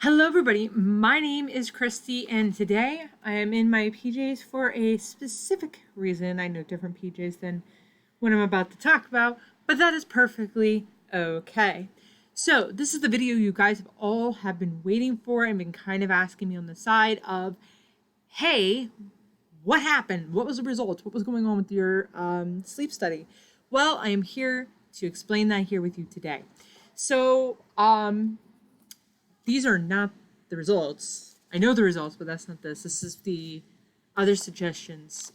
Hello, everybody. My name is Christy, and today I am in my PJs for a specific reason. I know different PJs than what I'm about to talk about, but that is perfectly okay. So, this is the video you guys have been waiting for and been kind of asking me on the side of, hey, what happened? What was the result? What was going on with your sleep study? Well, I am here to explain that here with you today. So, these are not the results. I know the results, but that's not this. This is the other suggestions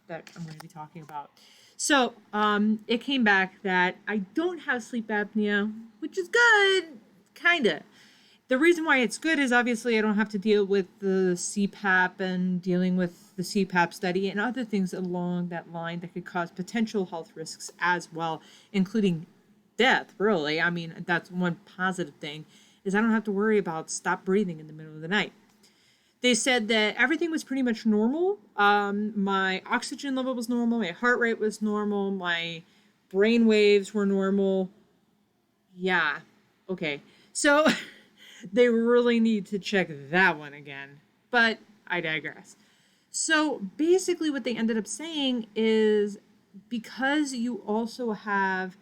that I'm going to be talking about. So, it came back that I don't have sleep apnea, which is good, kinda. The reason why it's good is obviously I don't have to deal with the CPAP and dealing with the CPAP study and other things along that line that could cause potential health risks as well, including death, really. I mean, that's one positive thing is I don't have to worry about stop breathing in the middle of the night. They said that everything was pretty much normal. My oxygen level was normal, my heart rate was normal, my brain waves were normal. Yeah, okay. So they really need to check that one again. But I digress. So basically, what they ended up saying is because you also have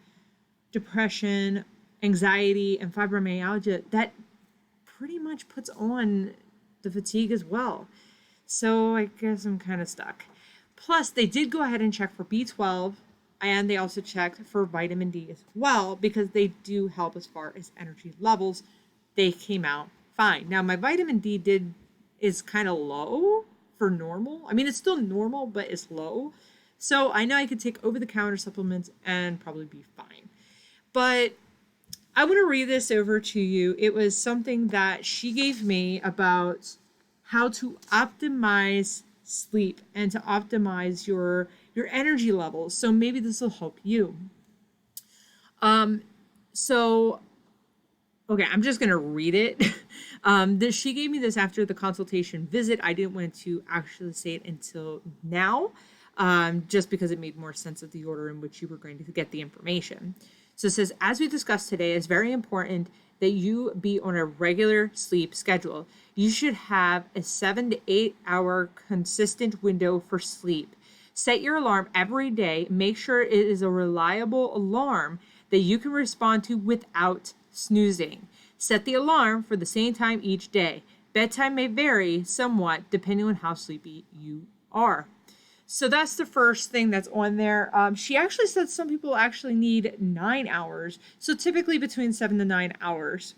depression, anxiety, and fibromyalgia, that pretty much puts on the fatigue as well. So I guess I'm kind of stuck. Plus, they did go ahead and check for B12, and they also checked for vitamin D as well because they do help as far as energy levels. They came out fine. Now, my vitamin is kind of low for normal. I mean, it's still normal, but it's low. So I know I could take over the counter supplements and probably be fine. But I want to read this over to you. It was something that she gave me about how to optimize sleep and to optimize your energy levels. So maybe this will help you. Um so okay, I'm just going to read it. She gave me this after the consultation visit. I didn't want to actually say it until now, just because it made more sense of the order in which you were going to get the information. So it says, as we discussed today, it's very important that you be on a regular sleep schedule. You should have a 7 to 8 hour consistent window for sleep. Set your alarm every day. Make sure it is a reliable alarm that you can respond to without snoozing. Set the alarm for the same time each day. Bedtime may vary somewhat depending on how sleepy you are. So that's the first thing that's on there. She actually said some people actually need 9 hours. So typically between 7 to 9 hours.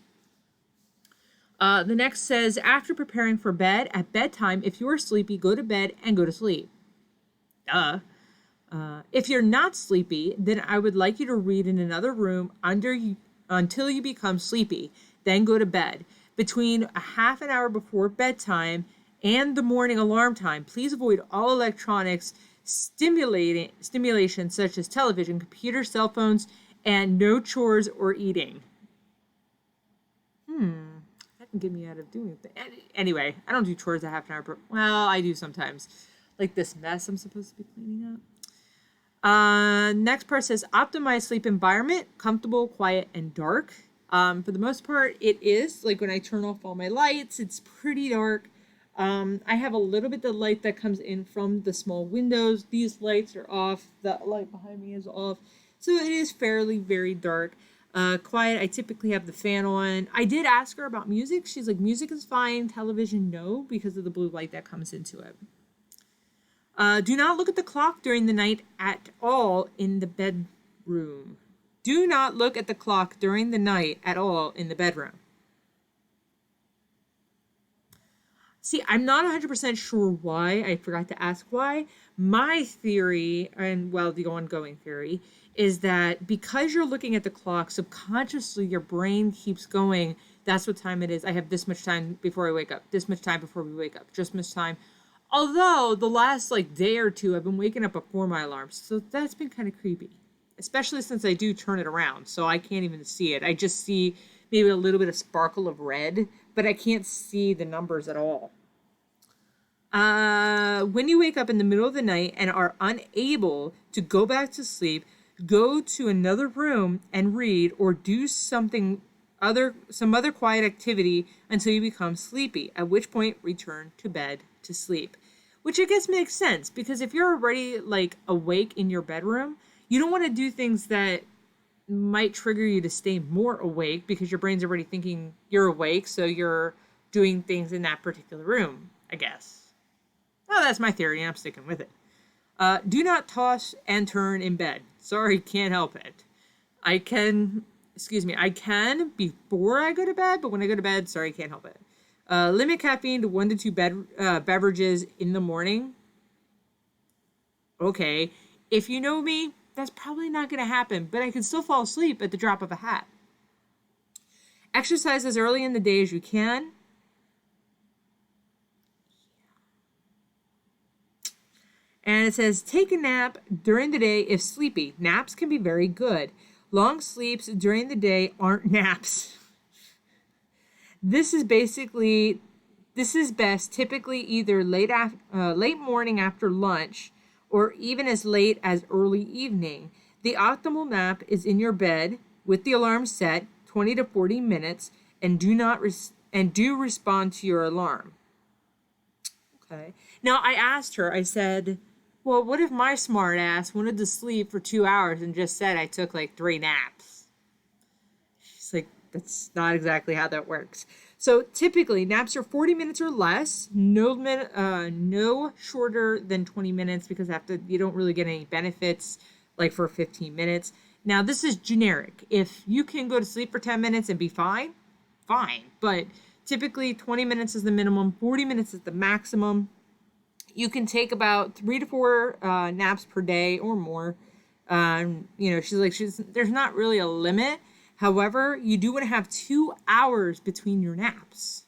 The next says, after preparing for bed, at bedtime, if you are sleepy, go to bed and go to sleep. If you're not sleepy, then I would like you to read in another room until you become sleepy. Then go to bed. Between a half an hour before bedtime and the morning alarm time, please avoid all electronics stimulation such as television, computer, cell phones, and no chores or eating. That can get me out of doing it. Anyway, I don't do chores a half an hour. Well, I do sometimes. Like this mess I'm supposed to be cleaning up. Next part says optimize sleep environment, comfortable, quiet, and dark. For the most part, it is. Like when I turn off all my lights, it's pretty dark. I have a little bit of light that comes in from the small windows. These lights are off. That light behind me is off. So it is fairly very dark. Quiet, I typically have the fan on. I did ask her about music. She's like, music is fine. Television, no, because of the blue light that comes into it. Do not look at the clock during the night at all in the bedroom. Do not look at the clock during the night at all in the bedroom. See, I'm not 100% sure why. I forgot to ask why. My theory, and well, the ongoing theory, is that because you're looking at the clock, subconsciously your brain keeps going, that's what time it is. I have this much time before I wake up, this much time before we wake up, just much time. Although the last day or two, I've been waking up before my alarms, so that's been kind of creepy. Especially since I do turn it around, so I can't even see it. I just see maybe a little bit of sparkle of red, but I can't see the numbers at all. When you wake up in the middle of the night and are unable to go back to sleep, go to another room and read or do something some other quiet activity until you become sleepy, at which point return to bed to sleep. Which I guess makes sense, because if you're already like awake in your bedroom, you don't want to do things that might trigger you to stay more awake because your brain's already thinking you're awake, so you're doing things in that particular room, I guess. Oh, that's my theory, and I'm sticking with it. Do not toss and turn in bed. Sorry, can't help it. I can before I go to bed, but when I go to bed, sorry, can't help it. Limit caffeine to 1 to 2 beverages in the morning. Okay, if you know me, that's probably not going to happen, but I can still fall asleep at the drop of a hat. Exercise as early in the day as you can. And it says, take a nap during the day if sleepy. Naps can be very good. Long sleeps during the day aren't naps. This is best typically either late morning after lunch or even as late as early evening. The optimal nap is in your bed with the alarm set 20 to 40 minutes and do respond to your alarm. Okay. Now I asked her, I said, well, what if my smart ass wanted to sleep for 2 hours and just said I took like 3 naps? She's like, that's not exactly how that works. So typically naps are 40 minutes or less, no shorter than 20 minutes because you don't really get any benefits like for 15 minutes. Now this is generic. If you can go to sleep for 10 minutes and be fine, fine. But typically 20 minutes is the minimum, 40 minutes is the maximum. You can take about 3 to 4 naps per day or more. There's not really a limit. However, you do want to have 2 hours between your naps.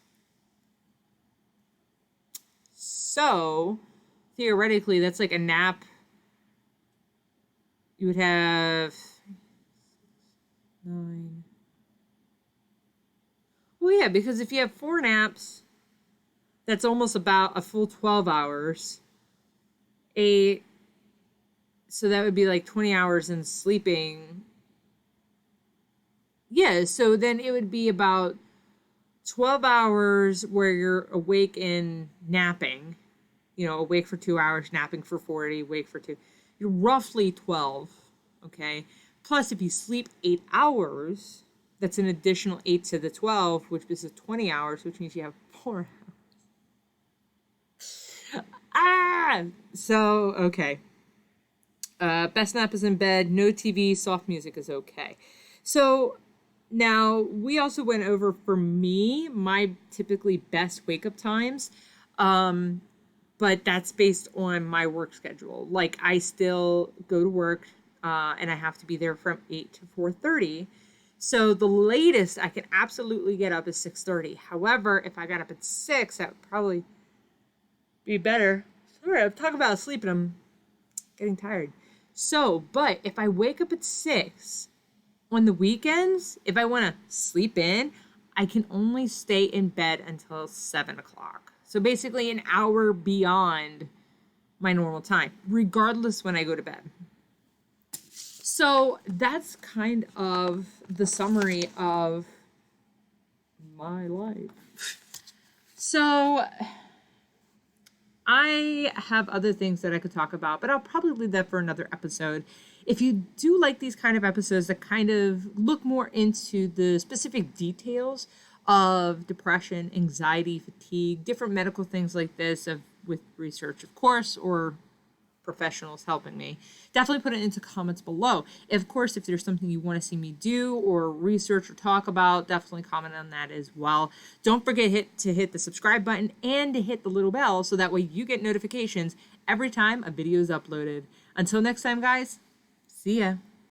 So, theoretically, that's like a nap. You would have 9. Well, yeah, because if you have 4 naps, that's almost about a full 12 hours. 8. So that would be like 20 hours in sleeping. Yeah, so then it would be about 12 hours where you're awake and napping. Awake for 2 hours, napping for 40, awake for 2. You're roughly 12, okay? Plus, if you sleep 8 hours, that's an additional 8 to the 12, which is 20 hours, which means you have 4 hours. So, okay. Best nap is in bed, no TV, soft music is okay. So, now, we also went over, for me, my typically best wake-up times, but that's based on my work schedule. Like, I still go to work, and I have to be there from 8 to 4:30. So the latest I can absolutely get up is 6:30. However, if I got up at 6, that would probably be better. Sorry, I'm talking about sleep, and I'm getting tired. So, but if I wake up at 6... on the weekends, if I want to sleep in, I can only stay in bed until 7 o'clock. So basically an hour beyond my normal time, regardless when I go to bed. So that's kind of the summary of my life. So I have other things that I could talk about, but I'll probably leave that for another episode. If you do like these kind of episodes that kind of look more into the specific details of depression, anxiety, fatigue, different medical things like this, with research, of course, or professionals helping me, definitely put it into comments below. Of course, if there's something you want to see me do or research or talk about, definitely comment on that as well. Don't forget to hit the subscribe button and to hit the little bell so that way you get notifications every time a video is uploaded. Until next time, guys, see ya.